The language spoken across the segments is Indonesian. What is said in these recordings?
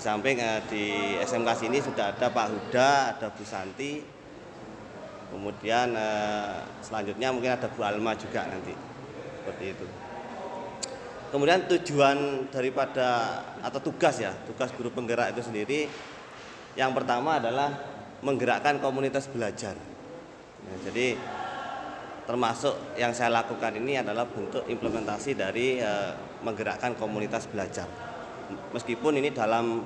samping di SMK sini sudah ada Pak Huda, ada Bu Santi, kemudian selanjutnya mungkin ada Bu Alma juga nanti, seperti itu. Kemudian tujuan daripada atau tugas guru penggerak itu sendiri, yang pertama adalah menggerakkan komunitas belajar. Nah, jadi termasuk yang saya lakukan ini adalah bentuk implementasi dari menggerakkan komunitas belajar. Meskipun ini dalam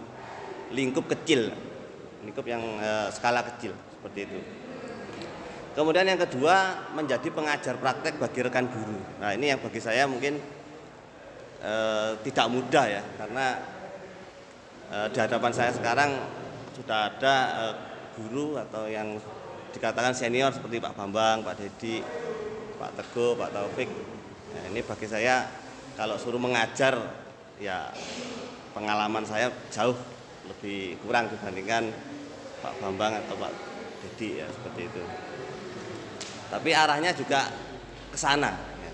lingkup kecil, lingkup yang skala kecil seperti itu. Kemudian yang kedua, menjadi pengajar praktek bagi rekan guru. Nah, ini yang bagi saya mungkin tidak mudah ya, karena di hadapan saya sekarang sudah ada guru atau yang dikatakan senior seperti Pak Bambang, Pak Dedi, Pak Teguh, Pak Taufik. Nah, ini bagi saya kalau suruh mengajar ya pengalaman saya jauh lebih kurang dibandingkan Pak Bambang atau Pak Dedi ya, seperti itu. Tapi arahnya juga ke sana. Ya.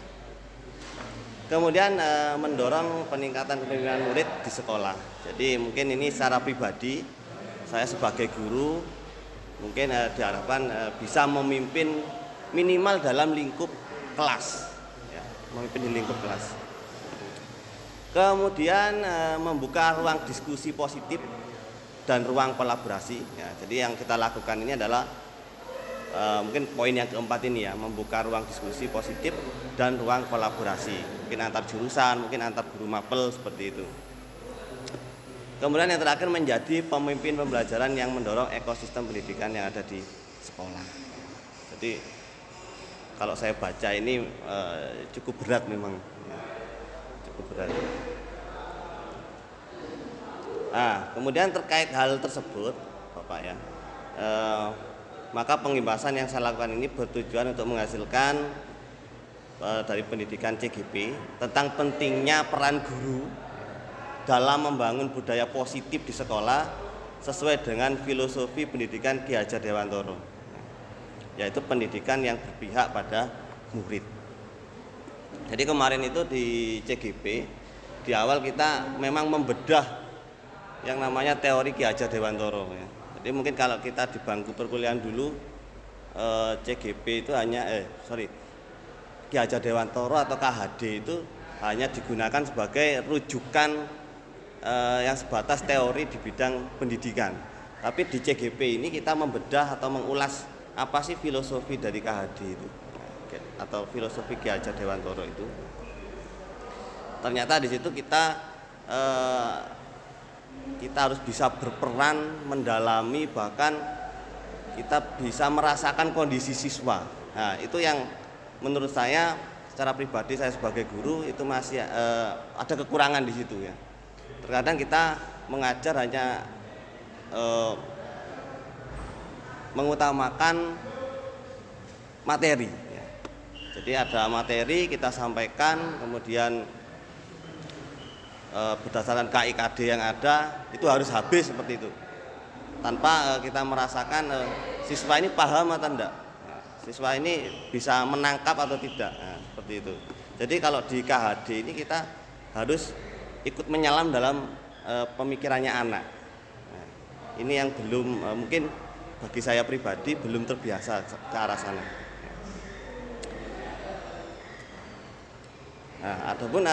Kemudian mendorong peningkatan kepemimpinan murid di sekolah. Jadi mungkin ini secara pribadi saya sebagai guru mungkin diharapkan bisa memimpin minimal dalam lingkup kelas, ya, memimpin di lingkup kelas. Kemudian membuka ruang diskusi positif dan ruang kolaborasi. Ya, jadi yang kita lakukan ini adalah mungkin poin yang keempat ini ya, membuka ruang diskusi positif dan ruang kolaborasi. Mungkin antar jurusan, mungkin antar guru mapel seperti itu. Kemudian yang terakhir menjadi pemimpin pembelajaran yang mendorong ekosistem pendidikan yang ada di sekolah. Jadi kalau saya baca ini cukup berat memang, cukup berat. Nah, kemudian terkait hal tersebut, Bapak ya, maka pengibasan yang saya lakukan ini bertujuan untuk menghasilkan dari pendidikan CGP tentang pentingnya peran guru dalam membangun budaya positif di sekolah sesuai dengan filosofi pendidikan Ki Hajar Dewantoro, yaitu pendidikan yang berpihak pada murid. Jadi kemarin itu di CGP di awal kita memang membedah yang namanya teori Ki Hajar Dewantoro ya. Jadi mungkin kalau kita di bangku perkuliahan dulu CGP itu hanya Ki Hajar Dewantoro atau KHD itu hanya digunakan sebagai rujukan yang sebatas teori di bidang pendidikan. Tapi di CGP ini kita membedah atau mengulas apa sih filosofi dari KHD itu atau filosofi Ki Hajar Dewantoro itu. Ternyata di situ kita harus bisa berperan mendalami, bahkan kita bisa merasakan kondisi siswa. Nah, itu yang menurut saya secara pribadi saya sebagai guru itu masih ada kekurangan di situ ya. Terkadang kita mengajar hanya mengutamakan materi ya. Jadi ada materi kita sampaikan, kemudian berdasarkan KIKD yang ada itu harus habis seperti itu, tanpa kita merasakan siswa ini paham atau enggak, siswa ini bisa menangkap atau tidak. Nah, seperti itu. Jadi kalau di KHD ini kita harus ikut menyelam dalam pemikirannya anak. Nah, ini yang belum mungkin bagi saya pribadi belum terbiasa ke arah sana. Nah, adapun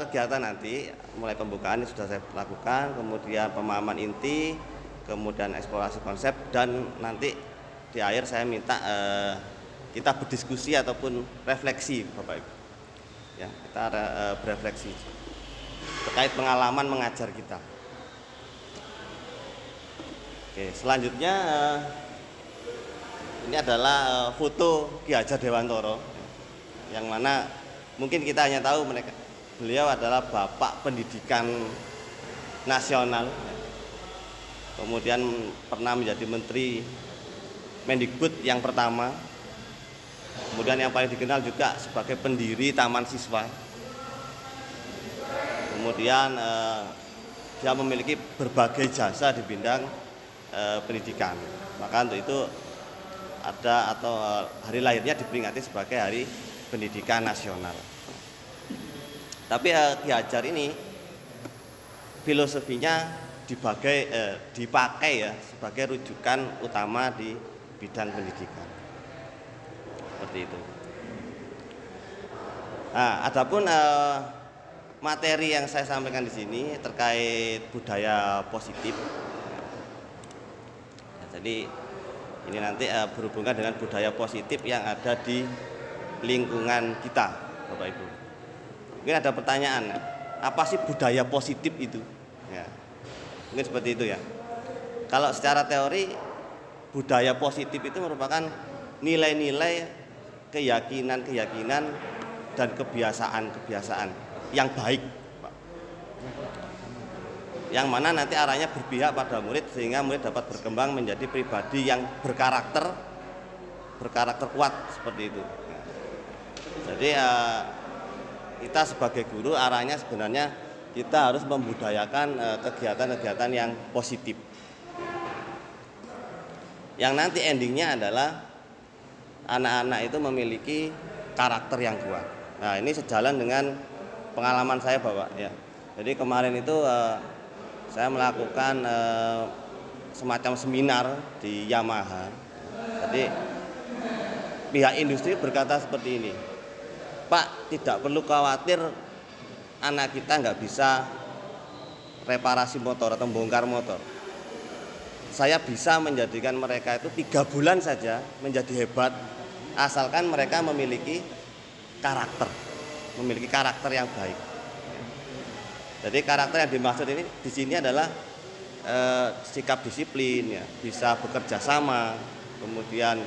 kegiatan nanti mulai pembukaan ini sudah saya lakukan, kemudian pemahaman inti, kemudian eksplorasi konsep, dan nanti di akhir saya minta kita berdiskusi ataupun refleksi, Bapak Ibu. Ya, kita berefleksi terkait pengalaman mengajar kita. Oke, selanjutnya ini adalah foto Ki Hajar Dewantoro, yang mana mungkin kita hanya tahu beliau adalah Bapak Pendidikan Nasional, kemudian pernah menjadi Menteri Mendikbud yang pertama, kemudian yang paling dikenal juga sebagai pendiri Taman Siswa. Kemudian dia memiliki berbagai jasa di bidang pendidikan. Maka untuk itu ada atau hari lahirnya diperingati sebagai Hari Pendidikan Nasional. Tapi Ki Hajar ini filosofinya dipakai ya sebagai rujukan utama di bidang pendidikan. Seperti itu. Nah, adapun materi yang saya sampaikan di sini terkait budaya positif. Nah, jadi ini nanti berhubungan dengan budaya positif yang ada di lingkungan kita, Bapak Ibu. Mungkin ada pertanyaan, apa sih budaya positif itu? Ya, mungkin seperti itu ya. Kalau secara teori, budaya positif itu merupakan nilai-nilai, keyakinan-keyakinan dan kebiasaan-kebiasaan yang baik, Pak. Yang mana nanti arahnya berpihak pada murid sehingga murid dapat berkembang menjadi pribadi yang berkarakter kuat seperti itu. Jadi kita sebagai guru arahnya sebenarnya kita harus membudayakan kegiatan-kegiatan yang positif. Yang nanti endingnya adalah anak-anak itu memiliki karakter yang kuat. Nah, ini sejalan dengan pengalaman saya, Bapak ya. Jadi kemarin itu saya melakukan semacam seminar di Yamaha. Jadi pihak industri berkata seperti ini, Pak, tidak perlu khawatir anak kita nggak bisa reparasi motor atau bongkar motor. Saya bisa menjadikan mereka itu 3 bulan saja menjadi hebat, asalkan mereka memiliki karakter yang baik. Jadi karakter yang dimaksud ini di sini adalah sikap disiplin, ya, bisa bekerja sama, kemudian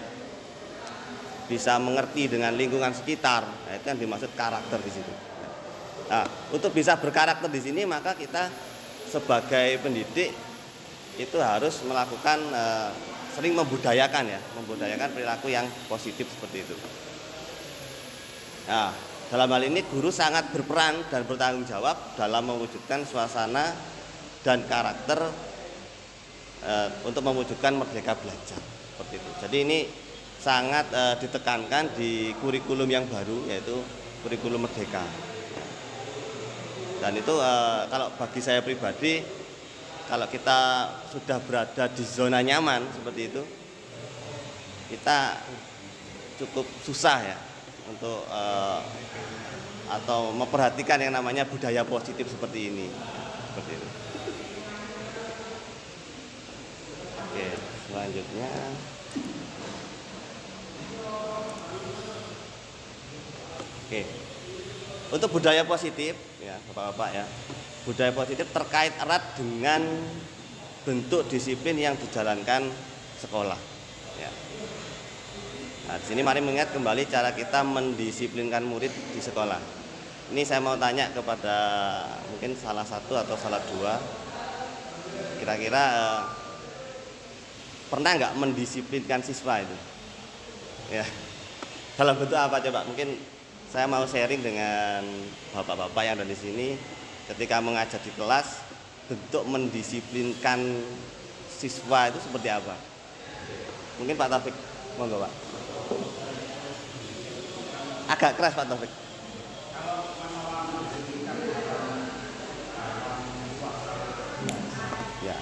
bisa mengerti dengan lingkungan sekitar. Nah, itu yang dimaksud karakter di situ. Nah, untuk bisa berkarakter di sini maka kita sebagai pendidik itu harus melakukan sering membudayakan perilaku yang positif seperti itu. Nah, dalam hal ini guru sangat berperan dan bertanggung jawab dalam mewujudkan suasana dan karakter untuk mewujudkan merdeka belajar seperti itu. Jadi ini sangat ditekankan di kurikulum yang baru, yaitu kurikulum merdeka. Dan itu kalau bagi saya pribadi, kalau kita sudah berada di zona nyaman seperti itu, kita cukup susah ya untuk atau memperhatikan yang namanya budaya positif seperti ini. Seperti itu. Oke, selanjutnya. Oke. Untuk budaya positif ya, Bapak-bapak ya. Budaya positif terkait erat dengan bentuk disiplin yang dijalankan sekolah. Ya. Nah, di sini mari mengingat kembali cara kita mendisiplinkan murid di sekolah. Ini saya mau tanya kepada mungkin salah satu atau salah dua. Kira-kira pernah nggak mendisiplinkan siswa itu? Ya. Dalam bentuk apa coba? Mungkin saya mau sharing dengan bapak-bapak yang ada di sini. Ketika mengajar di kelas, bentuk mendisiplinkan siswa itu seperti apa? Mungkin Pak Taufik, monggo Pak. Agak keras Pak Taufik. Ya.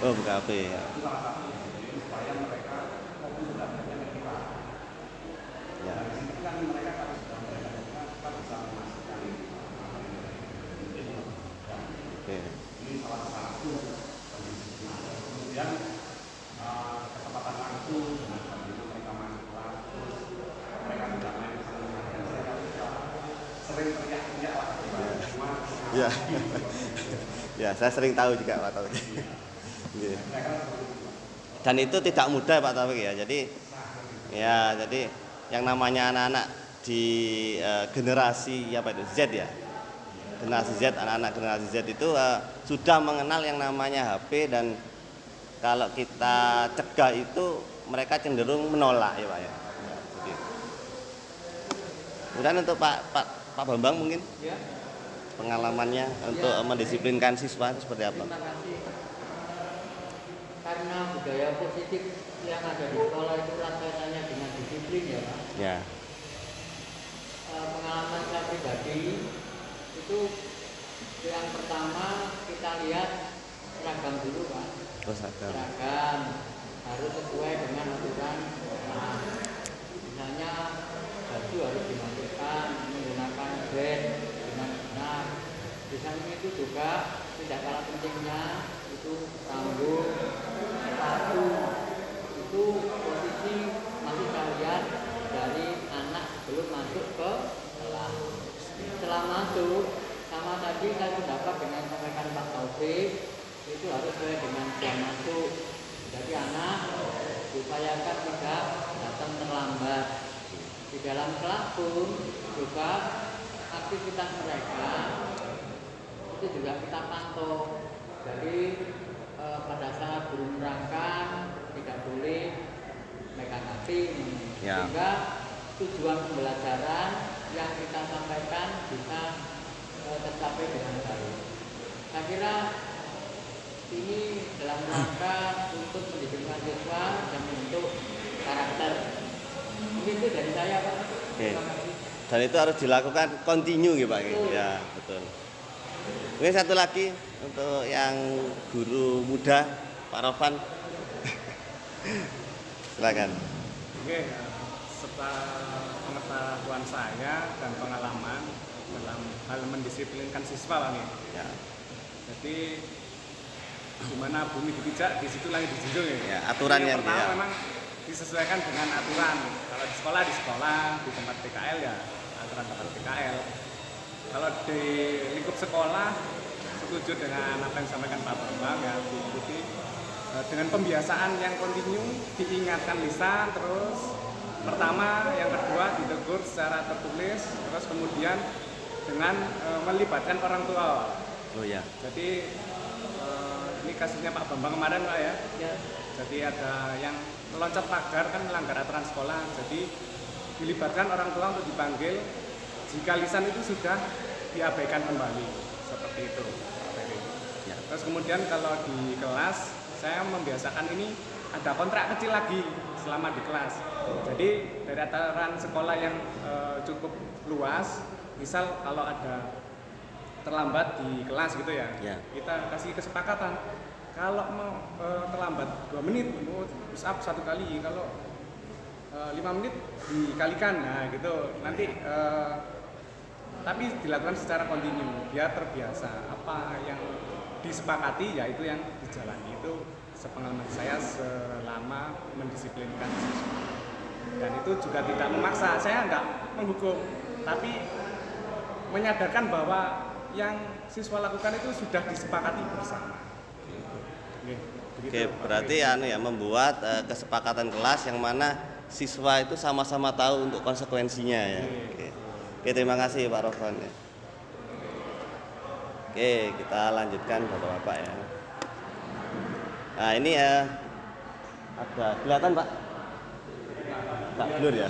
Oh, buka HP ya. Ya. Oke. Ini salah satu kemudian kesempatan langsung dengan mereka masuk kelas, mereka tidak main sering teriak-teriak lah. Ya. Ya, saya sering tahu juga Pak Taufik. Dan itu tidak mudah Pak Taufik ya. Jadi yang namanya anak-anak di generasi apa itu Z ya. Generasi Z, anak-anak generasi Z itu sudah mengenal yang namanya HP, dan kalau kita cegah itu mereka cenderung menolak ya Pak ya. Jadi, kemudian untuk Pak Bambang mungkin pengalamannya untuk mendisiplinkan siswa itu seperti apa? Terima kasih. Karena budaya positif yang ada di sekolah itu rasa-rasanya dengan disiplin ya Pak. Ya. Jadi itu yang pertama kita lihat seragam dulu Pak. Seragam harus sesuai dengan aturan sekolah. Misalnya baju harus dimasukkan menggunakan band dengan benar. Di samping itu juga tidak kalah pentingnya itu rambut, sepatu. Itu posisi masih kalian dari anak sebelum masuk ke kelas. Setelah masuk, sama tadi saya pendapat dengan sampaikan Pak Taufik, itu harus sesuai dengan jam masuk. Jadi anak diupayakan tidak datang terlambat. Di dalam kelas pun juga aktivitas mereka itu juga kita pantau. Jadi pada saat guru menerangkan tidak boleh megang HP, sehingga tujuan pembelajaran yang kita sampaikan bisa tercapai dengan baik. Saya kira ini dalam rangka untuk mendidik mahasiswa dan membentuk karakter. Mungkin itu dari saya Pak. Oke. Dan itu harus dilakukan kontinu gitu Pak. Ya betul. Mungkin satu lagi untuk yang guru muda Pak Rovan. Silakan. Oke, setelah pengetahuan saya dan pengalaman dalam hal mendisiplinkan siswa nih. Ya. Jadi di mana bumi dipijak, di situ langit dijunjung ya. Ya, aturan yang pertama memang disesuaikan dengan aturan. Kalau di sekolah, di tempat PKL ya aturan tempat PKL. Kalau di lingkup sekolah setuju dengan apa yang disampaikan Pak Bambang ya, diikuti dengan pembiasaan yang kontinu, diingatkan lisan terus. Pertama, yang kedua ditegur secara tertulis, terus kemudian dengan melibatkan orang tua. Oh ya. Jadi ini kasusnya Pak Bambang kemarin Pak ya. Ya. Jadi ada yang meloncat pagar kan melanggar aturan sekolah. Jadi dilibatkan orang tua untuk dipanggil. Jika lisan itu sudah diabaikan kembali seperti itu. Ya. Terus kemudian kalau di kelas saya membiasakan ini ada kontrak kecil lagi selama di kelas. Jadi dari aturan sekolah yang cukup luas, misal kalau ada terlambat di kelas gitu ya, kita kasih kesepakatan kalau mau terlambat 2 menit push up 1 kali, kalau 5 menit dikalikan, nah gitu nanti tapi dilakukan secara kontinu biar terbiasa. Apa yang disepakati ya itu yang dijalani. Itu sepengalaman saya selama mendisiplinkan siswa. Dan itu juga tidak memaksa, saya enggak menghukum, tapi menyadarkan bahwa yang siswa lakukan itu sudah disepakati bersama. Oke, berarti ya membuat kesepakatan kelas yang mana siswa itu sama-sama tahu untuk konsekuensinya ya. Oke, terima kasih Pak Rovan ya. Oke, kita lanjutkan Bapak-bapak ya. Nah ini ya ada kelihatan Pak? Nggak blur ya?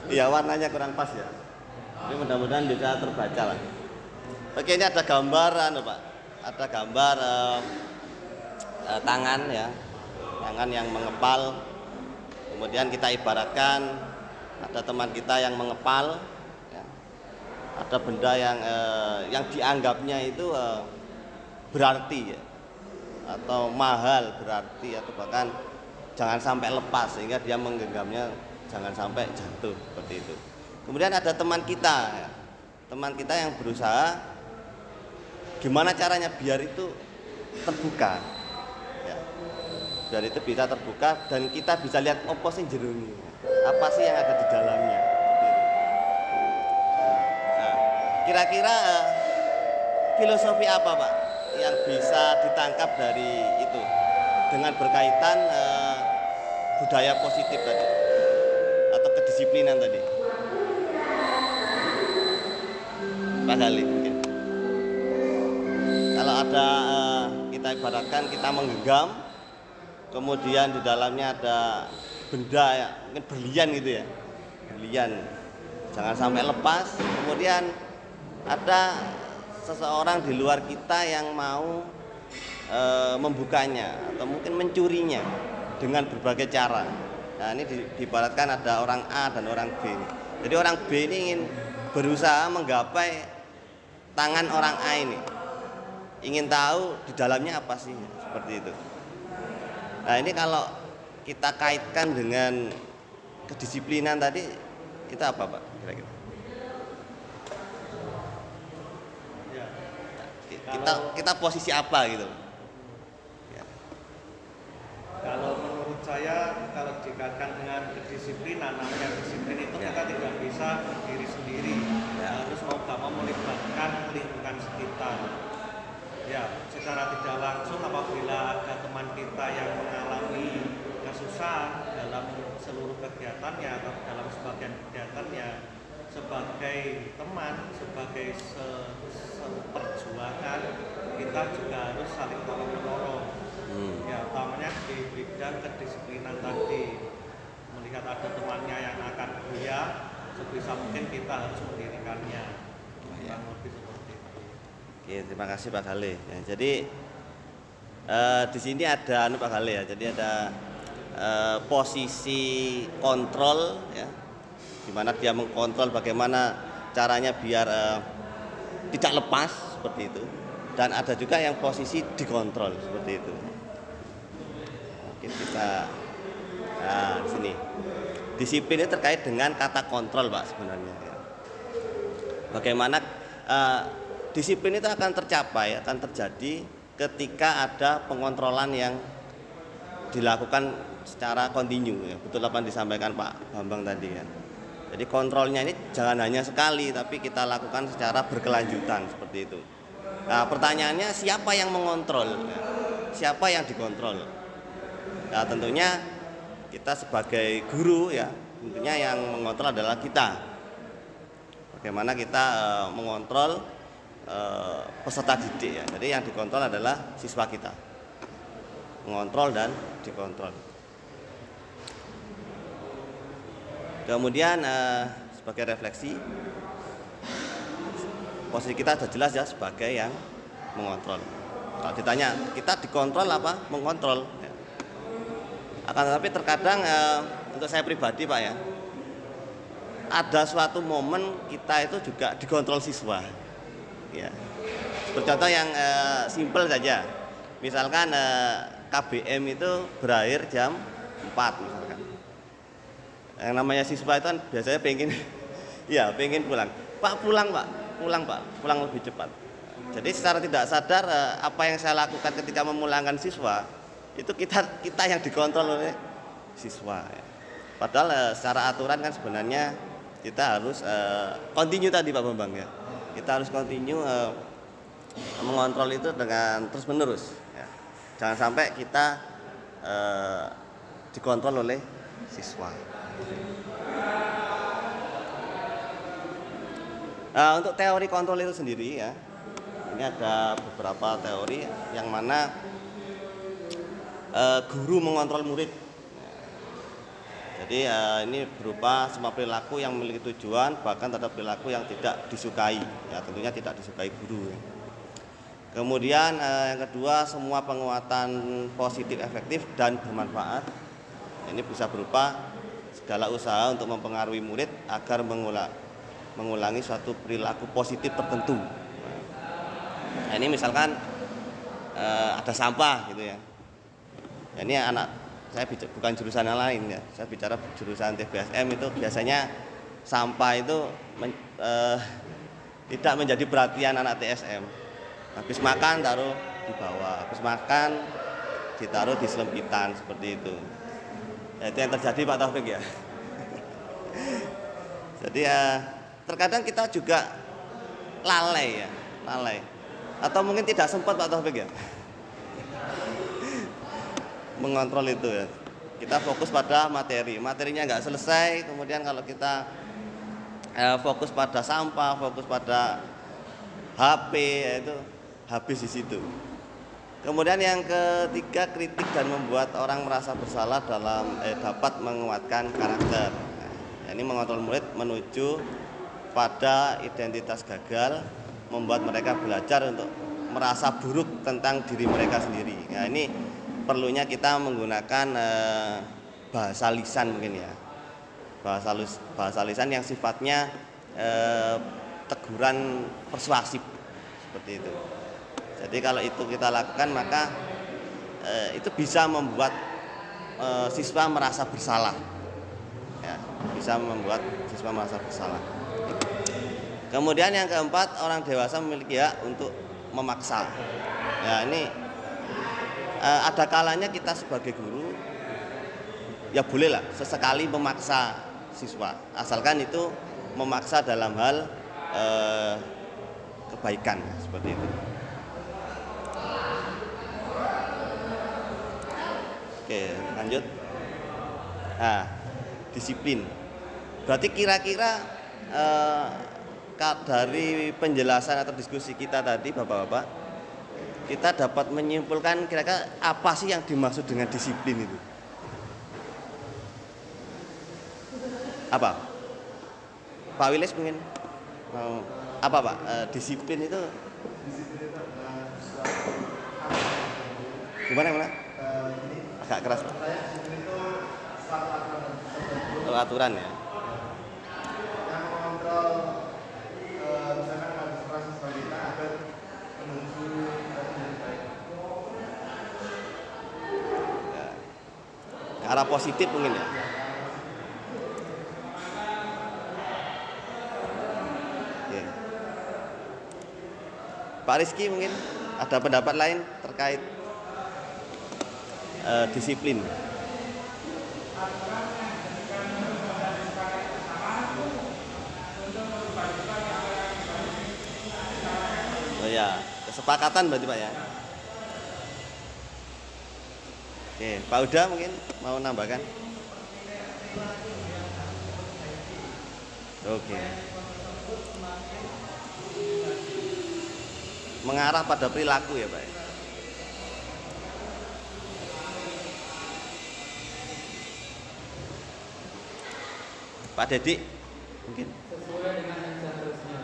Iya, warnanya kurang pas ya. Ini mudah-mudahan bisa terbaca lah. Oke, ini ada gambaran Pak. Ada gambar tangan ya. Tangan yang mengepal. Kemudian kita ibaratkan ada teman kita yang mengepal ya. Ada benda yang dianggapnya itu berarti ya. Atau mahal berarti, atau bahkan jangan sampai lepas sehingga dia menggenggamnya jangan sampai jatuh seperti itu. Kemudian ada teman kita ya. Teman kita yang berusaha gimana caranya biar itu terbuka ya. Biar itu bisa terbuka dan kita bisa lihat apa sih jeruni, apa sih yang ada di dalamnya. Nah, kira-kira filosofi apa Pak yang bisa ditangkap dari itu dengan berkaitan budaya positif tadi atau kedisiplinan tadi? Pak Gali mungkin. Kalau ada kita ibaratkan kita menggenggam, kemudian di dalamnya ada benda ya, mungkin berlian gitu ya, berlian, jangan sampai lepas. Kemudian ada seseorang di luar kita yang mau membukanya atau mungkin mencurinya dengan berbagai cara. Nah, ini diibaratkan ada orang A dan orang B. Jadi orang B ini ingin berusaha menggapai tangan orang A ini. Ingin tahu di dalamnya apa sih, seperti itu. Nah, ini kalau kita kaitkan dengan kedisiplinan tadi, itu apa, Pak? Kira-kira. Ya. Kita posisi apa gitu? Ya. Kalau menurut saya, kalau dikaitkan dengan kedisiplinan, namanya disiplin itu Ya. kita tidak bisa berdiri sendiri, Ya. harus mau gak mau melibatkan lingkungan sekitar. Ya, secara tidak langsung apabila ada teman kita yang mengalami kesusahan dalam seluruh kegiatannya atau dalam sebagian kegiatannya, sebagai teman, sebagai perjuangan, kita juga harus saling tolong menolong. Ya, utamanya di bidang kedisiplinan tadi, melihat ada temannya yang akan goyah, sebisa mungkin kita harus mendirikannya. Kurang lebih seperti itu. Oke, terima kasih Pak Gale. Ya, jadi di sini ada Pak Gale ya. Jadi ada posisi kontrol ya, di mana dia mengkontrol bagaimana caranya biar tidak lepas seperti itu. Dan ada juga yang posisi dikontrol seperti itu. Oke, kita di sini disiplin ini terkait dengan kata kontrol, Pak, sebenarnya. Ya. Bagaimana disiplin itu akan tercapai, akan terjadi ketika ada pengontrolan yang dilakukan secara kontinu, ya. Betul apa yang disampaikan Pak Bambang tadi ya. Jadi kontrolnya ini jangan hanya sekali, tapi kita lakukan secara berkelanjutan seperti itu. Nah, pertanyaannya siapa yang mengontrol? Ya. Siapa yang dikontrol? Nah, tentunya kita sebagai guru ya, tentunya yang mengontrol adalah kita. Bagaimana kita mengontrol peserta didik ya. Jadi yang dikontrol adalah siswa kita. Mengontrol dan dikontrol. Kemudian sebagai refleksi, posisi kita sudah jelas ya sebagai yang mengontrol. Kalau ditanya kita dikontrol apa? Mengontrol. Ya. Akan tetapi terkadang untuk saya pribadi Pak ya, ada suatu momen kita itu juga dikontrol siswa. Ya. Contoh yang simpel saja. Misalkan KBM itu berakhir jam 4 misalkan. Yang namanya siswa itu kan biasanya pengen ya pengen pulang. Pak pulang Pak, pulang lebih cepat. Jadi secara tidak sadar apa yang saya lakukan ketika memulangkan siswa itu kita yang dikontrol oleh siswa. Ya. Padahal secara aturan kan sebenarnya kita harus continue tadi Pak Bambang ya. Kita harus continue mengontrol itu dengan terus menerus. Ya. Jangan sampai kita dikontrol oleh siswa. Untuk teori kontrol itu sendiri ya, ini ada beberapa teori yang mana guru mengontrol murid. Jadi ini berupa semua perilaku yang memiliki tujuan, bahkan terhadap perilaku yang tidak disukai. Ya tentunya tidak disukai guru. Ya. Kemudian yang kedua, semua penguatan positif, efektif dan bermanfaat. Ini bisa berupa segala usaha untuk mempengaruhi murid agar mengulangi suatu perilaku positif tertentu. Nah, ini misalkan ada sampah gitu ya. Ini anak saya bukan jurusan yang lain ya. Saya bicara jurusan TBSM itu biasanya sampah itu tidak menjadi perhatian anak TSM. Habis makan taruh di bawah, habis makan ditaruh di selempitan seperti itu. Ya, itu yang terjadi Pak Taufik ya. Jadi terkadang kita juga lalai ya, lalai. Atau mungkin tidak sempat Pak Taufik ya. Mengontrol itu ya. Kita fokus pada materinya nggak selesai. Kemudian kalau kita fokus pada sampah, fokus pada HP, ya itu habis di situ. Kemudian yang ketiga, kritik dan membuat orang merasa bersalah dapat menguatkan karakter. Nah, ini mengontrol murid menuju pada identitas gagal, membuat mereka belajar untuk merasa buruk tentang diri mereka sendiri. Nah, ini perlunya kita menggunakan bahasa lisan mungkin ya, bahasa lisan yang sifatnya teguran persuasif seperti itu. Jadi kalau itu kita lakukan maka itu bisa membuat siswa merasa bersalah, ya, bisa membuat siswa merasa bersalah. Kemudian yang keempat, orang dewasa memiliki hak untuk memaksa. Ya ini ada kalanya kita sebagai guru ya bolehlah sesekali memaksa siswa, asalkan itu memaksa dalam hal kebaikan seperti itu. Oke, lanjut. Nah, disiplin. Berarti kira-kira dari penjelasan atau diskusi kita tadi, Bapak-bapak, kita dapat menyimpulkan kira-kira apa sih yang dimaksud dengan disiplin itu? Apa? Pak Wilis mungkin mau apa Pak? Disiplin itu gimana? Agak keras Pak. Aturan ya. Yang mengontrol misalkan mahasiswa kita agar menuju yang baik. Ya. Ke arah positif mungkin ya. Oke. Pak Rizky mungkin ada pendapat lain terkait disiplin. Oh ya, kesepakatan berarti Pak ya. Oke, Pak Uda mungkin mau nambahkan. Oke. Mengarah pada perilaku ya Pak ya. Pak Dedi mungkin Sesuai dengan yang seharusnya.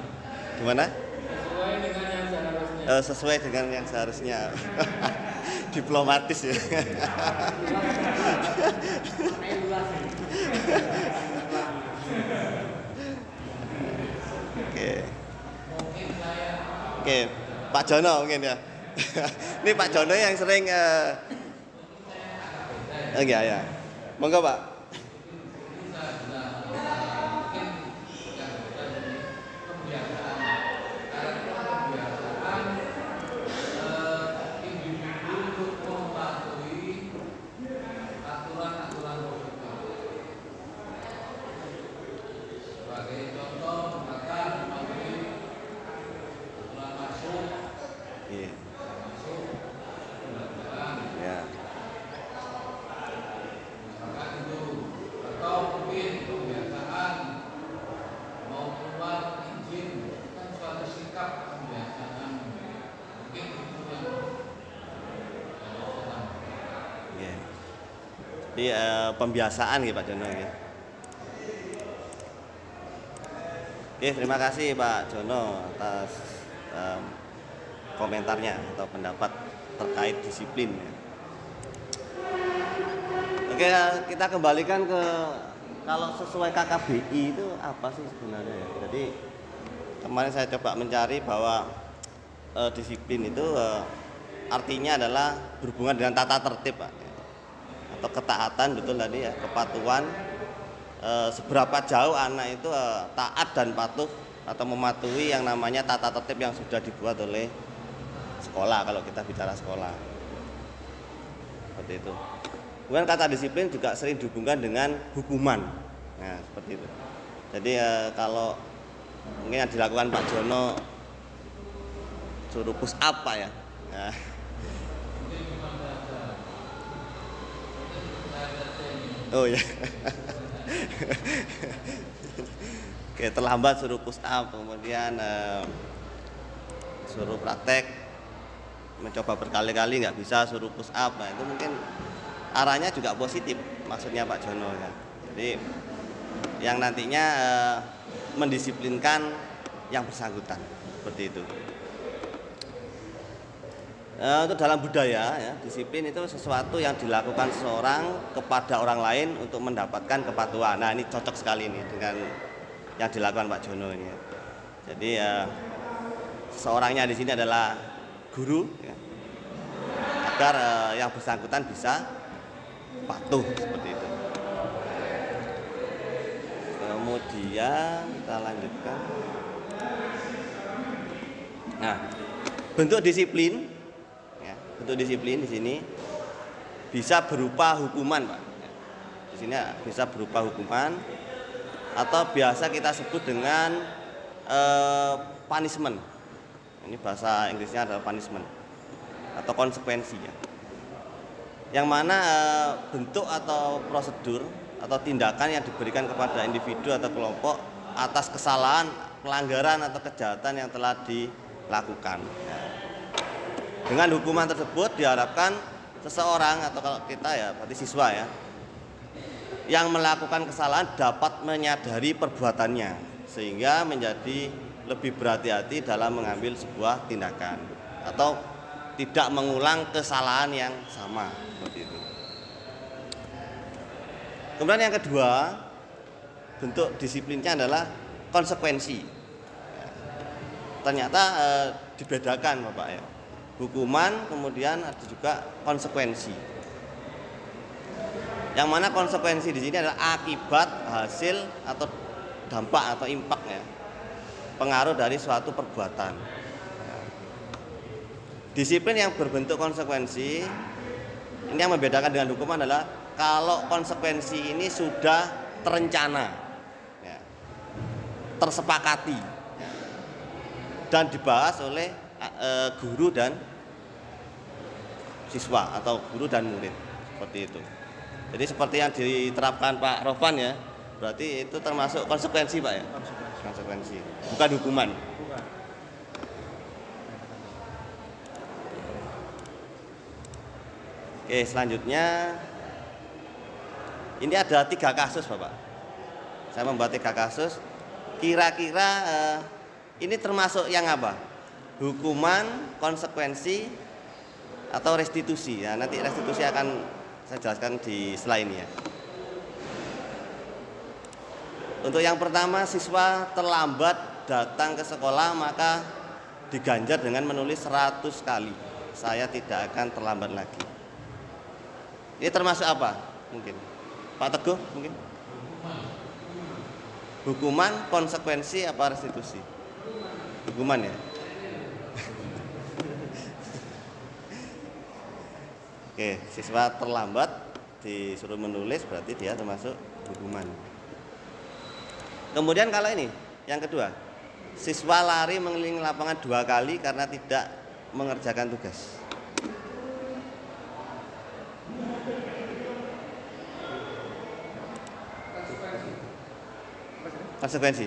gimana? Sesuai dengan yang seharusnya. Sesuai dengan yang seharusnya. Diplomatis ya. Oke, Pak Jono mungkin ya. Ini Pak Jono yang sering enggak ya. Monggo Pak. Iya. Ya. Iya. Jadi pembiasaan gitu Pak Jono ya. Oke, terima kasih Pak Jono atas komentarnya atau pendapat terkait disiplin ya. Oke, kita kembalikan ke kalau sesuai KKBI itu apa sih sebenarnya ya. Jadi kemarin saya coba mencari bahwa disiplin itu artinya adalah berhubungan dengan tata tertib Pak ya. Atau ketaatan, betul tadi ya, kepatuhan. Seberapa jauh anak itu taat dan patuh atau mematuhi yang namanya tata tertib yang sudah dibuat oleh sekolah, kalau kita bicara sekolah seperti itu. Kemudian kata disiplin juga sering dihubungkan dengan hukuman, nah seperti itu. Jadi kalau mungkin yang dilakukan Pak Jono suruh push up Pak ya, nah. Oh ya. Oke, terlambat suruh push up, kemudian suruh praktek, mencoba berkali-kali nggak bisa suruh push up. Nah itu mungkin arahnya juga positif maksudnya Pak Jono ya. Jadi yang nantinya mendisiplinkan yang bersangkutan seperti itu. Untuk dalam budaya ya, disiplin itu sesuatu yang dilakukan seseorang kepada orang lain untuk mendapatkan kepatuhan. Nah, ini cocok sekali ini dengan yang dilakukan Pak Jono ini. Jadi seseorangnya di sini adalah guru ya, agar yang bersangkutan bisa patuh seperti itu. Kemudian kita lanjutkan. Nah, bentuk disiplin, ya, bentuk disiplin di sini bisa berupa hukuman, Pak. Di sini bisa berupa hukuman atau biasa kita sebut dengan punishment. Ini bahasa Inggrisnya adalah punishment atau konsekuensi ya. Yang mana bentuk atau prosedur atau tindakan yang diberikan kepada individu atau kelompok atas kesalahan, pelanggaran atau kejahatan yang telah dilakukan. Dengan hukuman tersebut diharapkan seseorang atau kalau kita ya berarti siswa ya yang melakukan kesalahan dapat menyadari perbuatannya sehingga menjadi lebih berhati-hati dalam mengambil sebuah tindakan atau tidak mengulang kesalahan yang sama seperti itu. Kemudian yang kedua, bentuk disiplinnya adalah konsekuensi. Ternyata dibedakan Bapak ya. Hukuman kemudian ada juga konsekuensi. Yang mana konsekuensi di sini adalah akibat, hasil atau dampak atau impak ya. Pengaruh dari suatu perbuatan. Disiplin yang berbentuk konsekuensi ini yang membedakan dengan hukuman adalah kalau konsekuensi ini sudah terencana, ya, tersepakati, ya, dan dibahas oleh guru dan siswa atau guru dan murid seperti itu. Jadi seperti yang diterapkan Pak Rofan ya, berarti itu termasuk konsekuensi Pak ya. Konsekuensi, bukan hukuman. Oke, selanjutnya ini ada 3 kasus Bapak. Saya membuat 3 kasus. Kira-kira ini termasuk yang apa? Hukuman, konsekuensi, atau restitusi. Ya, nanti restitusi akan saya jelaskan di slide ini ya. Untuk yang pertama, siswa terlambat datang ke sekolah maka diganjar dengan menulis 100 kali. Saya tidak akan terlambat lagi. Ini termasuk apa? Mungkin Pak Teguh mungkin? Hukuman, konsekuensi, apa restitusi? Hukuman ya? Oke, siswa terlambat disuruh menulis berarti dia termasuk hukuman. Kemudian kalau ini, yang kedua, siswa lari mengelilingi lapangan 2 kali karena tidak mengerjakan tugas. Konsekuensi.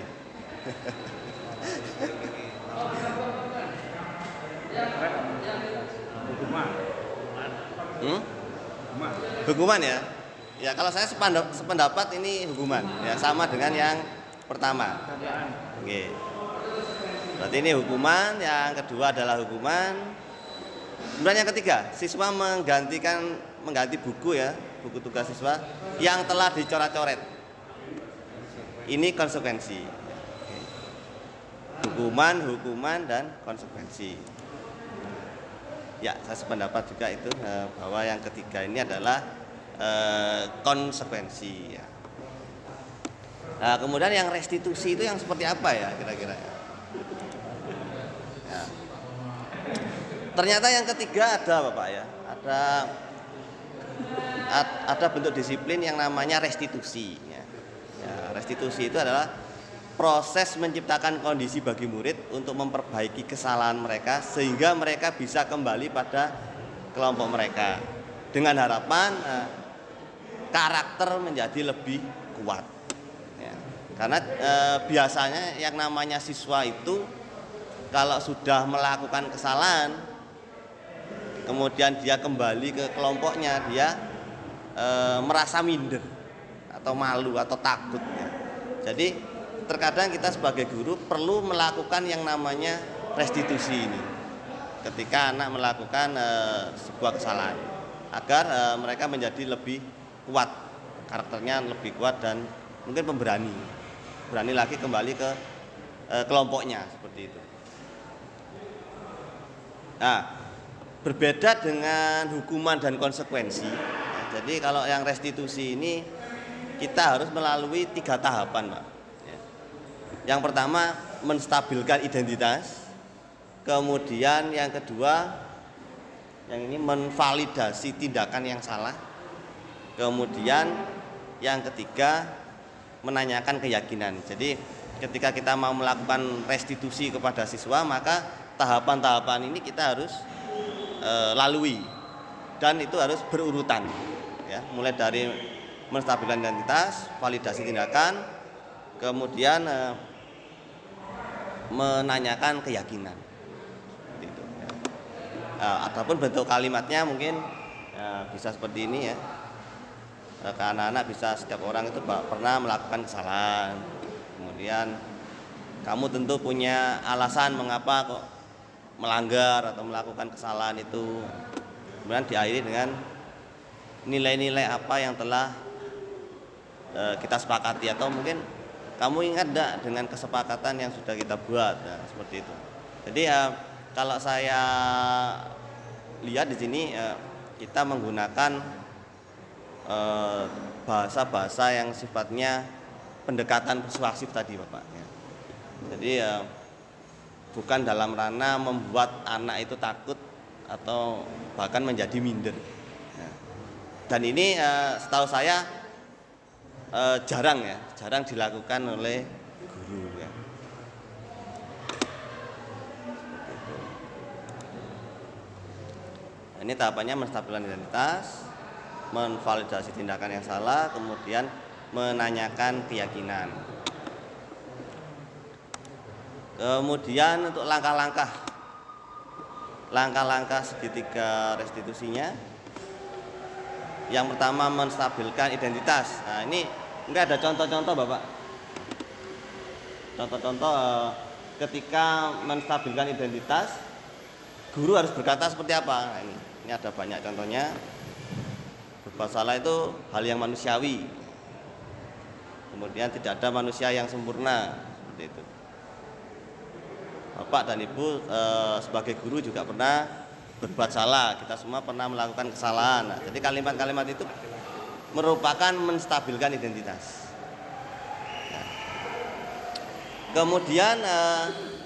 Hukuman ya. Ya kalau saya sependapat ini hukuman ya, sama dengan yang pertama. Oke. Berarti ini hukuman, yang kedua adalah hukuman. Kemudian yang ketiga, siswa mengganti buku ya, buku tugas siswa yang telah dicoret-coret. Ini konsekuensi. Hukuman dan konsekuensi. Ya, saya sependapat juga itu bahwa yang ketiga ini adalah konsekuensi. Ya. Nah, kemudian yang restitusi itu yang seperti apa ya kira-kira? Ya. Ternyata yang ketiga ada Bapak ya, ada bentuk disiplin yang namanya restitusi. Ya. Restitusi itu adalah proses menciptakan kondisi bagi murid untuk memperbaiki kesalahan mereka sehingga mereka bisa kembali pada kelompok mereka dengan harapan karakter menjadi lebih kuat ya. Karena biasanya yang namanya siswa itu kalau sudah melakukan kesalahan kemudian dia kembali ke kelompoknya dia merasa minder atau malu atau takut ya. Jadi terkadang kita sebagai guru perlu melakukan yang namanya restitusi ini. ketika anak melakukan sebuah kesalahan agar mereka menjadi lebih kuat, karakternya lebih kuat dan mungkin berani lagi kembali ke kelompoknya seperti itu. Nah, berbeda dengan hukuman dan konsekuensi. Jadi kalau yang restitusi ini kita harus melalui 3 tahapan, Pak. Yang pertama menstabilkan identitas, kemudian yang kedua yang ini menvalidasi tindakan yang salah, kemudian yang ketiga menanyakan keyakinan. Jadi ketika kita mau melakukan restitusi kepada siswa, maka tahapan-tahapan ini kita harus lalui dan itu harus berurutan, ya, mulai dari menstabilkan identitas, validasi tindakan, kemudian menanyakan keyakinan. Gitu, ya. Adapun bentuk kalimatnya mungkin bisa seperti ini, ya. Ke anak-anak bisa setiap orang itu pernah melakukan kesalahan. Kemudian kamu tentu punya alasan mengapa kok melanggar atau melakukan kesalahan itu. Kemudian diakhiri dengan nilai-nilai apa yang telah kita sepakati, atau mungkin kamu ingat enggak dengan kesepakatan yang sudah kita buat, nah, seperti itu. Jadi kalau saya lihat di sini kita menggunakan bahasa-bahasa yang sifatnya pendekatan persuasif tadi, Bapak. Ya. Jadi bukan dalam ranah membuat anak itu takut atau bahkan menjadi minder. Ya. Dan ini setahu saya jarang dilakukan oleh guru, ya. Nah, ini tahapannya menstabilkan identitas, menvalidasi tindakan yang salah, kemudian menanyakan keyakinan. Kemudian untuk langkah-langkah segitiga restitusinya. Yang pertama menstabilkan identitas. Nah, ini enggak ada contoh-contoh, Bapak. Contoh-contoh ketika menstabilkan identitas, guru harus berkata seperti apa. Nah, ini ada banyak contohnya. Berbuat salah itu hal yang manusiawi. Kemudian tidak ada manusia yang sempurna, seperti itu. Bapak dan Ibu sebagai guru juga pernah berbuat salah, kita semua pernah melakukan kesalahan. Nah, jadi kalimat-kalimat itu merupakan menstabilkan identitas. Nah, kemudian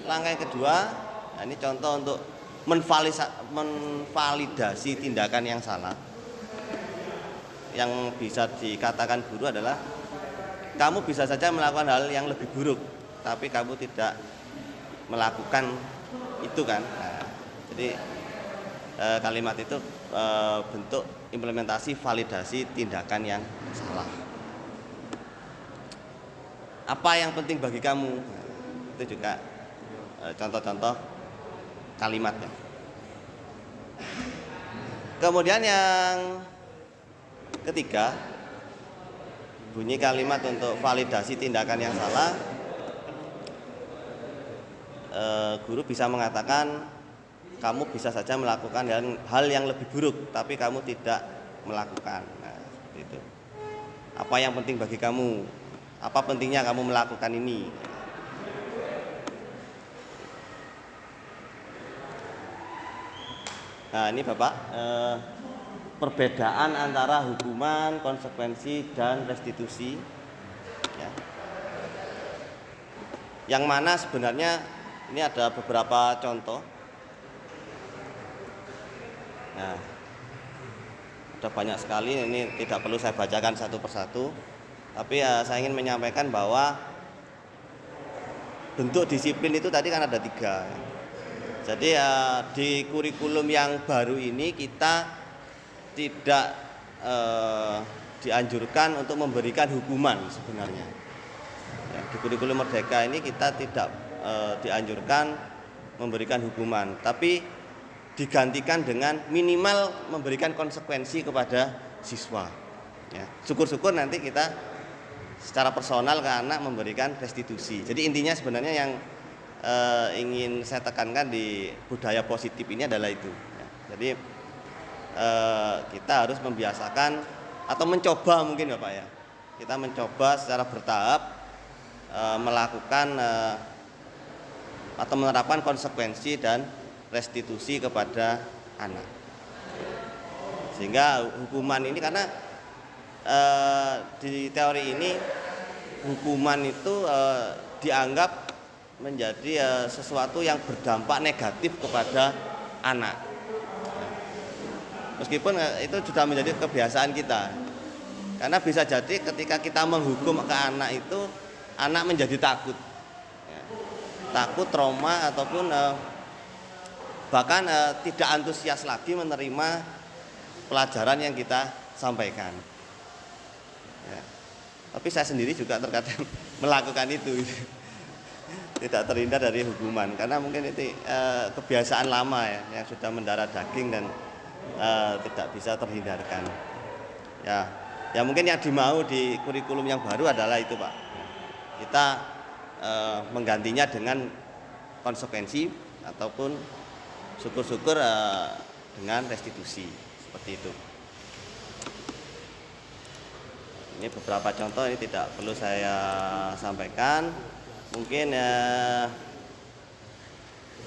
langkah yang kedua, nah ini contoh untuk menvalidasi tindakan yang salah. Yang bisa dikatakan guru adalah kamu bisa saja melakukan hal yang lebih buruk, tapi kamu tidak melakukan itu, kan. Nah, jadi kalimat itu bentuk implementasi validasi tindakan yang salah. Apa yang penting bagi kamu? Nah, itu juga contoh-contoh kalimatnya. Kemudian yang ketiga, bunyi kalimat untuk validasi tindakan yang salah. Guru bisa mengatakan kamu bisa saja melakukan hal yang lebih buruk, tapi kamu tidak melakukan. Nah, seperti itu. Apa yang penting bagi kamu? Apa pentingnya kamu melakukan ini? Nah, ini Bapak, perbedaan antara hukuman, konsekuensi, dan restitusi, ya. Yang mana sebenarnya ini ada beberapa contoh. Nah, ada banyak sekali, ini tidak perlu saya bacakan satu persatu, tapi saya ingin menyampaikan bahwa bentuk disiplin itu tadi kan ada 3. Jadi di kurikulum yang baru ini kita tidak dianjurkan untuk memberikan hukuman sebenarnya. Ya, di kurikulum Merdeka ini kita tidak dianjurkan memberikan hukuman, tapi digantikan dengan minimal memberikan konsekuensi kepada siswa. Ya, syukur-syukur nanti kita secara personal ke anak memberikan restitusi. Jadi intinya sebenarnya yang ingin saya tekankan di budaya positif ini adalah itu. Ya. Jadi kita harus membiasakan atau mencoba mungkin Bapak ya. Kita mencoba secara bertahap melakukan atau menerapkan konsekuensi dan restitusi kepada anak. Sehingga hukuman ini karena di teori ini hukuman itu dianggap menjadi sesuatu yang berdampak negatif kepada anak. Meskipun itu sudah menjadi kebiasaan kita. Karena bisa jadi ketika kita menghukum ke anak itu, anak menjadi takut. Ya. Takut, trauma, ataupun bahkan tidak antusias lagi menerima pelajaran yang kita sampaikan. Ya. Tapi saya sendiri juga terkadang melakukan itu. Tidak terhindar dari hukuman karena mungkin itu kebiasaan lama ya yang sudah mendarah daging dan tidak bisa terhindarkan. Ya mungkin yang dimau di kurikulum yang baru adalah itu Pak. Kita menggantinya dengan konsekuensi ataupun syukur-syukur dengan restitusi seperti itu. Ini beberapa contoh, ini tidak perlu saya sampaikan. Mungkin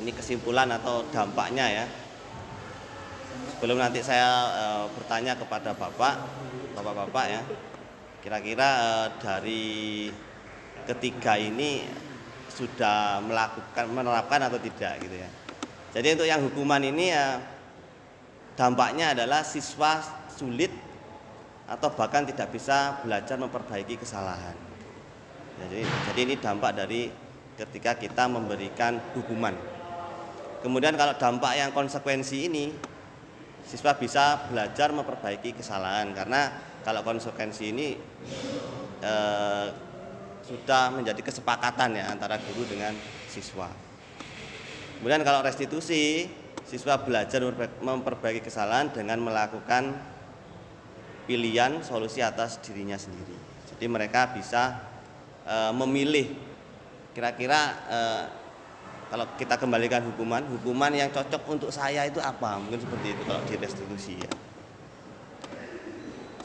ini kesimpulan atau dampaknya ya. Sebelum nanti saya bertanya kepada bapak-bapak ya, kira-kira dari ketiga ini sudah menerapkan atau tidak gitu ya. Jadi untuk yang hukuman ini ya dampaknya adalah siswa sulit atau bahkan tidak bisa belajar memperbaiki kesalahan. Jadi ini dampak dari ketika kita memberikan hukuman. Kemudian kalau dampak yang konsekuensi ini, siswa bisa belajar memperbaiki kesalahan karena kalau konsekuensi ini sudah menjadi kesepakatan ya antara guru dengan siswa. Kemudian kalau restitusi, siswa belajar memperbaiki kesalahan dengan melakukan pilihan solusi atas dirinya sendiri. Jadi mereka bisa memilih kira-kira kalau kita kembalikan hukuman yang cocok untuk saya itu apa, mungkin seperti itu kalau di restitusi ya.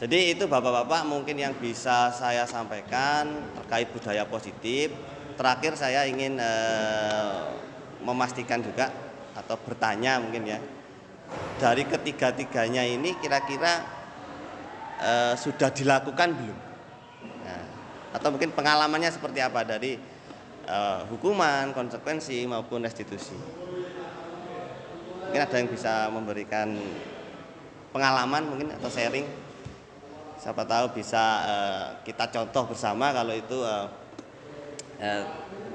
Jadi itu bapak-bapak mungkin yang bisa saya sampaikan terkait budaya positif. Terakhir saya ingin memastikan juga atau bertanya mungkin ya, dari ketiga-tiganya ini kira-kira sudah dilakukan belum? Nah, atau mungkin pengalamannya seperti apa dari hukuman, konsekuensi maupun restitusi. Mungkin ada yang bisa memberikan pengalaman mungkin atau sharing. Siapa tahu bisa kita contoh bersama kalau itu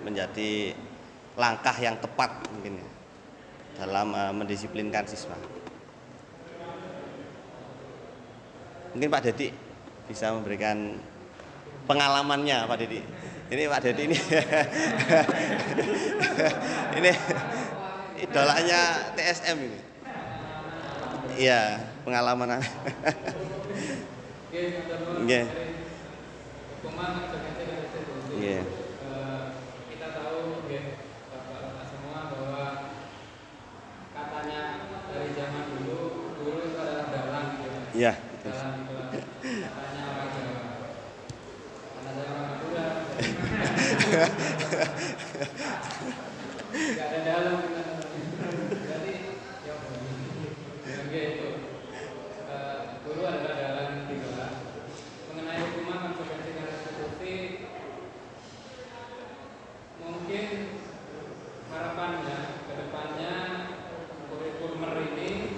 menjadi langkah yang tepat mungkin ya, dalam mendisiplinkan siswa. Mungkin Pak Dedi bisa memberikan pengalamannya Pak Dedi. Ini Pak Dedi ini ini idolanya TSM ini. Iya, pengalaman. Nggih. Nggih. Kita tahu Bapak semua bahwa katanya dari zaman dulu guru itu adalah dalang gitu. Iya. Dalang itu katanya orang Jawa. Karena saya orang Madura. Enggak ada dalang. Jadi ya gitu. Guru adalah dalang gitu lah. Mengenai hukuman, konsekuensi dan restitusi, mungkin harapannya ke depannya kurikulum ini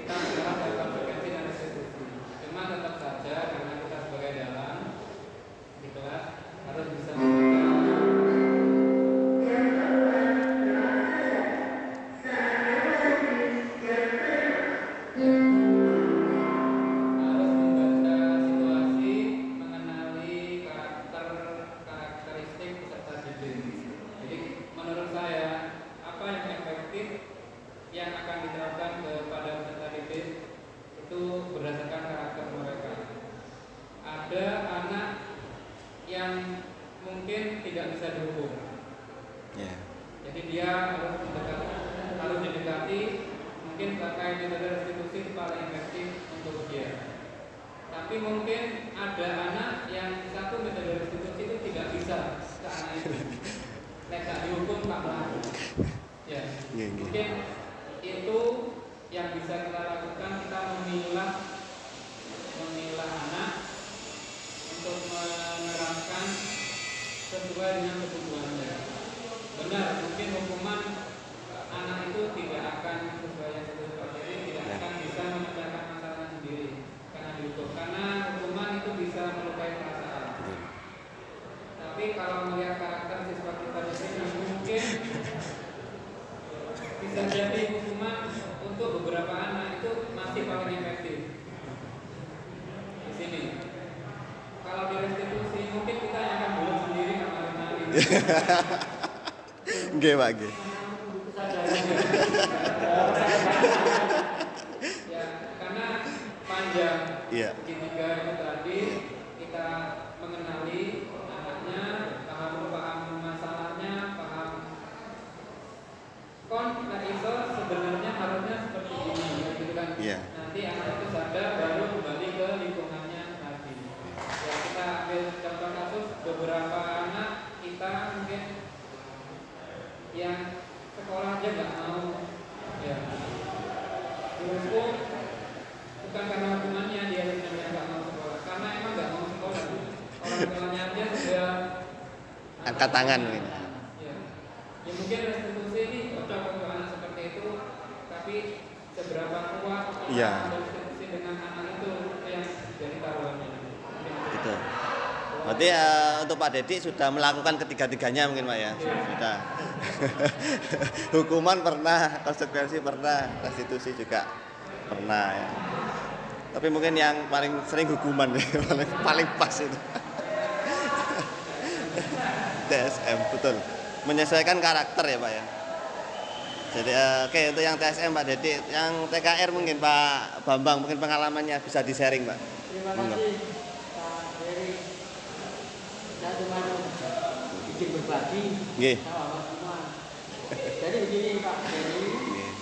kita sekarang dari konsekuensi dan restitusi. Cuma tetap saja karena kita sebagai dalang di kelas harus bisa membaca situasi, mengenali karakter Jadi dia harus didekati, mungkin pakai metode restitusi itu paling efektif untuk dia. Tapi mungkin ada anak yang satu metode restitusi itu tidak bisa ke anak itu. Mereka dihukum tak melakukan. Ya, mungkin itu yang bisa kita lakukan, kita memilah anak untuk menerapkan sesuai dengan kebutuhannya. Benar, mungkin hukuman anak itu tidak akan sesuai yang seperti ini, tidak akan bisa memecahkan masalah sendiri karena dihukum. Karena hukuman itu bisa melukai perasaan. Tapi kalau melihat karakter siswa kita di sini, mungkin bisa jadi hukuman untuk beberapa anak itu masih paling efektif di sini. Kalau di restitusi mungkin kita yang akan bulat sendiri kemarin-kemarin. Nggih, Pak, nggih. Ya, karena panjang. Iya. Ketiga itu tadi kita mengenali anaknya, paham masalahnya, paham iso sebenarnya harusnya seperti ini, gitu kan? Iya. Nanti anak itu sadar baru kembali ke lingkungannya lagi. Ya, kita ambil contoh kasus beberapa anak kita mungkin yang sekolah aja nggak mau, ya. Dihukum bukan karena hukumannya dia sebenarnya nggak mau sekolah, karena emang nggak mau sekolah. Orang tuanya aja sudah Angkat tangan mungkin. Ya. Ya mungkin restitusi ini cocok untuk anak seperti itu, tapi seberapa kuat Iya. restitusi dengan anak itu yang jadi taruhannya. Itu. Berarti untuk Pak Dedi sudah melakukan ketiga-tiganya mungkin, Pak, ya? Sudah. Hukuman pernah, konsekuensi pernah, restitusi juga pernah, ya. Tapi mungkin yang paling sering hukuman paling pas itu. TSM, betul. Menyesuaikan karakter ya, Pak, ya. Jadi oke, itu yang TSM Pak Dedi. Yang TKR mungkin Pak Bambang, mungkin pengalamannya bisa di-sharing, Pak. Terima kasih Pak Dery. Saya cuma izin berbagi Nggih. sama Bapak semua. Jadi begini Pak Dery, Nggih.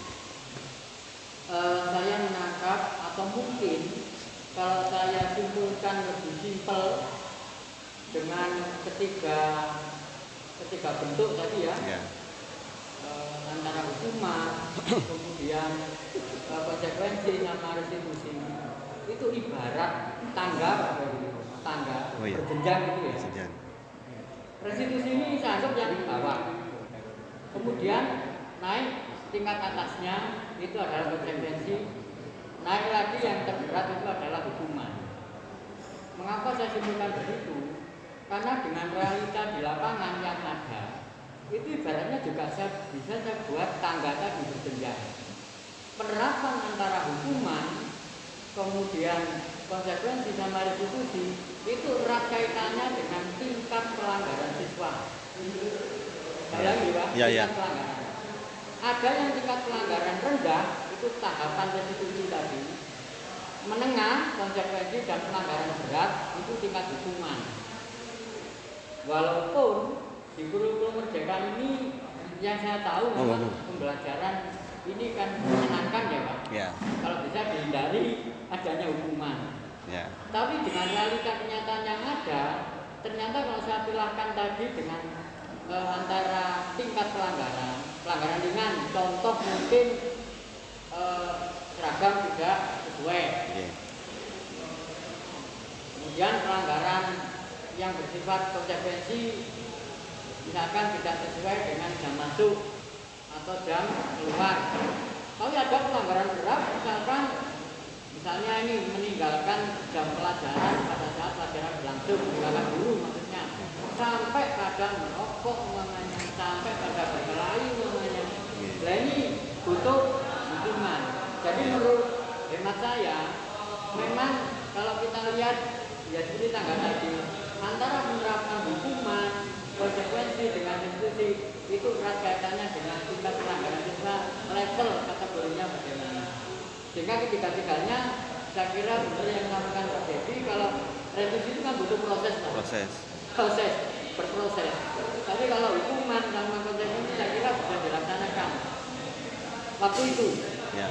saya menangkap atau mungkin kalau saya simpulkan lebih simpel dengan ketiga bentuk tadi ya. Ya. Antara hukuman, kemudian konsekuensi sama restitusi itu ibarat tangga Pak Dery, tangga Oh, iya. berjenjang gitu ya. Sejan. Restitusi ini saya anggap yang di bawah. Kemudian naik tingkat atasnya itu adalah konsekuensi. Naik lagi yang terberat itu adalah hukuman. Mengapa saya simpulkan begitu? Karena dengan realita di lapangan yang ada, itu ibaratnya juga bisa saya buat tangga tadi berjenjang. Penerapan antara hukuman, kemudian konsekuensi sama restitusi itu erat kaitannya dengan tingkat pelanggaran siswa. Bayangin Pak, Ya, ya. tingkat pelanggaran. Ada yang tingkat pelanggaran rendah itu tahapan restitusi tadi. Menengah konsekuensi dan pelanggaran berat itu tingkat hukuman. Walaupun di kurikulum Merdeka ini yang saya tahu memang pembelajaran ini kan menyenangkan ya Pak. Ya. Kalau bisa dihindari adanya hukuman. Ya. Tapi dengan realita kenyataan yang ada, ternyata kalau saya pilahkan tadi dengan antara tingkat pelanggaran ringan, contoh mungkin seragam tidak sesuai. Nggih. Kemudian pelanggaran yang bersifat konsekuensi, misalkan tidak sesuai dengan jam masuk atau jam keluar. Tapi ada pelanggaran berat, misalnya ini meninggalkan jam pelajaran pada saat pelajaran berlangsung, meninggalkan guru maksudnya, sampai pada merokok umpamanya, sampai pada berkelahi umpamanya. Nah ini butuh hukuman. Jadi menurut hemat saya, memang kalau kita lihat ya seperti tangga tadi, antara menerapkan hukuman, konsekuensi dengan restitusi itu erat kaitannya dengan tingkat pelanggaran siswa, level kategorinya bagaimana. Sehingga ketiga-tiganya saya kira benar yang dilakukan Pak Dedi. Kalau restitusi itu kan butuh proses Pak. Proses, berproses. Tapi kalau hukuman sama konsekuensi saya kira bisa waktu itu. Ya.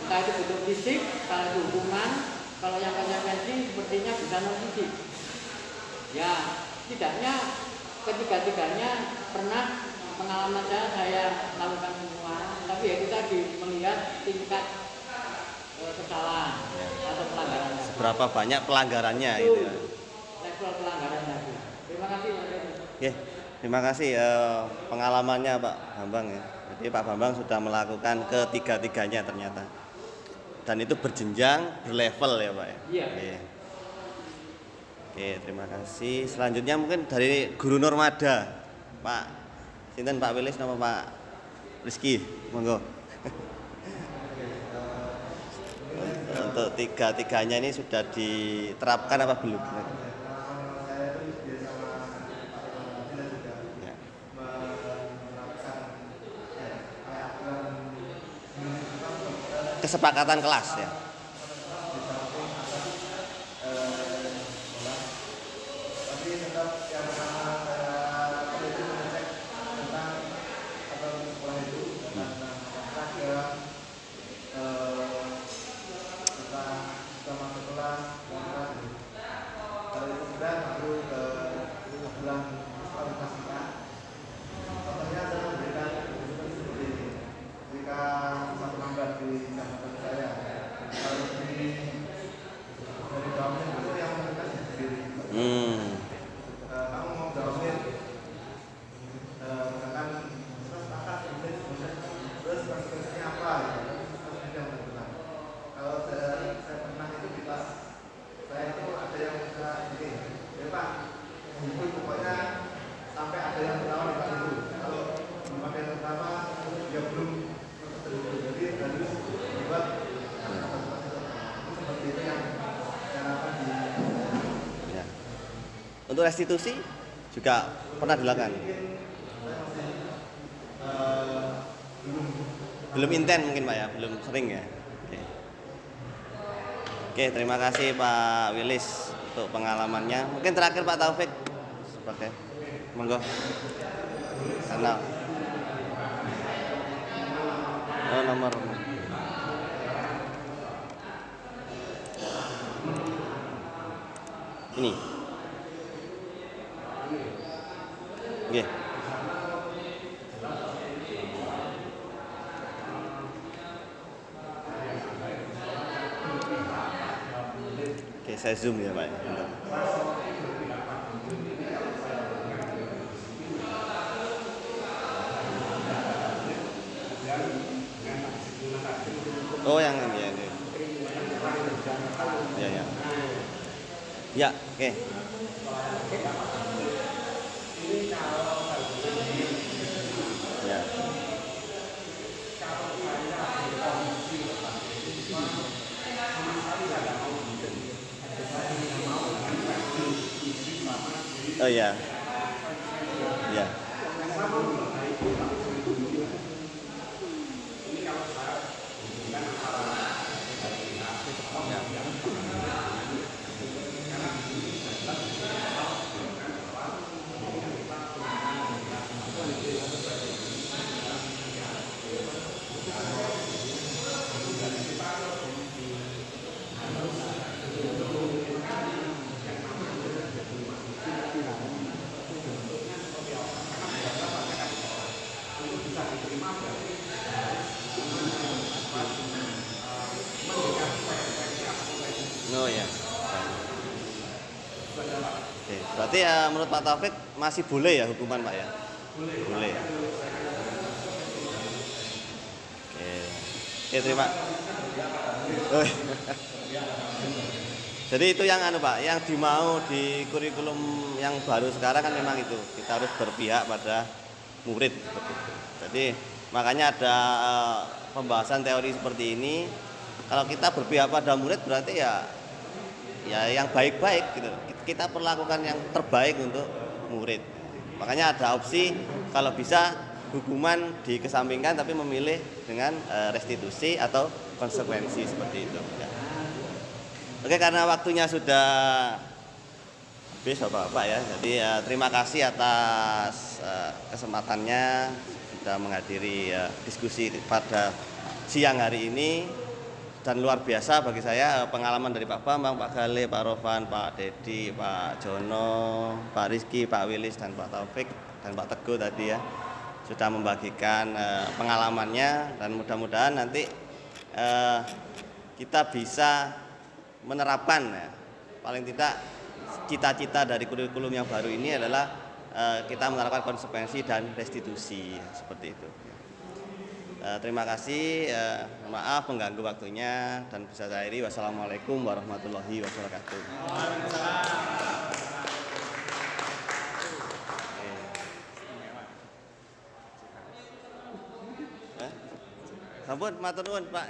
Entah itu bentuk fisik, kalau itu hukuman, kalau yang konsekuensi sepertinya bisa non fisik. Ya, setidaknya ketiga-tiganya pernah pengalaman saya lakukan semua, tapi ya itu tadi melihat tingkat kesalahan atau pelanggaran. Seberapa banyak pelanggarannya Itu gitu ya. level pelanggarannya. Terima kasih Mas Reni. Oke, terima kasih pengalamannya Pak Bambang ya. Jadi Pak Bambang sudah melakukan ketiga-tiganya ternyata. Dan itu berjenjang, berlevel ya Pak ya. Iya. Oke, terima kasih. Selanjutnya mungkin dari Guru Normada, Pak Sinten, Pak Wilis nama Pak Rizky, monggo. Untuk tiga-tiganya ini sudah diterapkan apa belum? Saya itu biasa sama tidak juga Ya. menerapkan kayak aturan Kesepakatan kelas ya. tapi tetap yang pertama saya itu mengecek tentang aturan sekolah itu tentang seragam, tentang kita masuk kelas, kalau itu sudah baru ke aturan kualitas kita. Contohnya saya memberikan seperti ini. Jika satu lambat di kecamatan saya, kalau di dari Damen itu yang mereka sendiri. Kamu mau Damen, misalkan terus kakak terus konsekuensinya apa? Kalau saya pernah itu di kelas saya itu ada yang bisa gini, ya Pak, itu pokoknya sampai ada yang pertama di kelas itu. Kalau belum ada yang pertama, ya belum jadi harus dibuat itu seperti itu yang akan di. Ya. Untuk restitusi juga pernah dilakukan. Belum intent mungkin Pak ya, belum sering ya. Oke, terima kasih Pak Wilis untuk pengalamannya. Mungkin terakhir Pak Taufik sebagai monggo. Karena nomor ini. Oke. Oke, saya zoom ya Pak. Bentar. Oh yang ini ya ini. Ya ya. Ya, oke. Ya. Oh ya. Ya. Oh ya. Oke, berarti ya menurut Pak Taufik masih boleh ya hukuman Pak ya? Boleh. Oke, terima. Oh. Jadi itu yang Pak, yang dimau di kurikulum yang baru sekarang kan memang itu kita harus berpihak pada murid. Jadi makanya ada pembahasan teori seperti ini. Kalau kita berpihak pada murid berarti ya yang baik-baik gitu. Kita perlakukan yang terbaik untuk murid. Makanya ada opsi kalau bisa hukuman dikesampingkan tapi memilih dengan restitusi atau konsekuensi seperti itu. Ya. Oke, karena waktunya sudah Bis Bapak-bapak ya. Jadi terima kasih atas kesempatannya sudah menghadiri diskusi pada siang hari ini, dan luar biasa bagi saya pengalaman dari Pak Bambang, Pak Galih, Pak Rovan, Pak Dedi, Pak Jono, Pak Rizky, Pak Wilis, dan Pak Taufik, dan Pak Teguh tadi ya, sudah membagikan pengalamannya, dan mudah-mudahan nanti kita bisa menerapkan ya, paling tidak cita-cita dari kurikulum yang baru ini adalah kita menerapkan konsekuensi dan restitusi seperti itu. Terima kasih, maaf mengganggu waktunya, dan bisa saya akhiri. Wassalamualaikum warahmatullahi wabarakatuh. Sampun matur nuwun Pak.